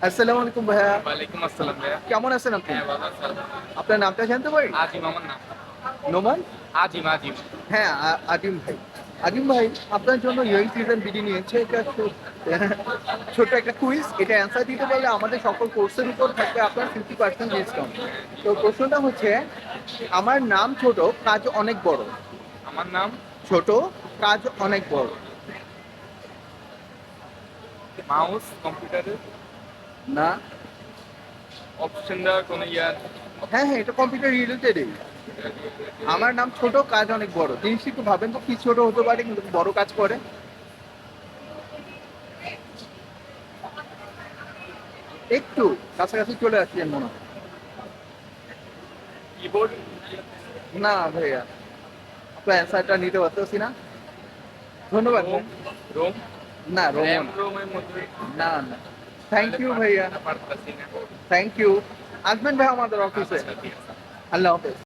আসসালামু আলাইকুম ভাইয়া। ওয়ালাইকুম আসসালাম ভাইয়া। কেমন আছেন আপনি? হ্যাঁ, ভালো আছি আপনার নামটা জানতে পারি? আজিম আমার নাম। নোমান? আজিম। হ্যাঁ, আদিম ভাই। আদিম ভাই, আপনার জন্য ইয়াং সিজন বিডি নিয়েছে। এটা ছোট একটা কুইজ। এটা অ্যান্সার দিতে পারলে আমাদের সকল কোর্সের উপর থাকবে আপনার 50% ডিসকাউন্ট। তো প্রশ্নটা হচ্ছে, আমার নাম ছোট, কাজ অনেক বড়। আমার নাম ছোট, কাজ অনেক বড়। মাউস কম্পিউটারের না। অপশন দেওয়ার কোনো ইয়ার হ্যাঁ হ্যাঁ, এটা কম্পিউটার রিলেটেডই। আমার নাম ছোট, কাজ অনেক বড়। জিনিসটা একটু ভাবেন তো, কি ছোট হতে পারে কিন্তু বড় কাজ করে? একটু কাছাকাছি চলে আসছেন মনে হয়। কিবোর্ড, না ভাইয়া, আপনার অ্যান্সারটা নিতে পারতেছি না। ধন্যবাদ ভাই। রোম রোম না, রোমন। র্যাম রোমের মধ্যে না না, থ্যাংক ইউ ভাইয়া। পারতাছি না। Thank you. আসবেন ভাই আমাদের অফিসে। আচ্ছা ঠিক আছে। আল্লাহ হাফেজ।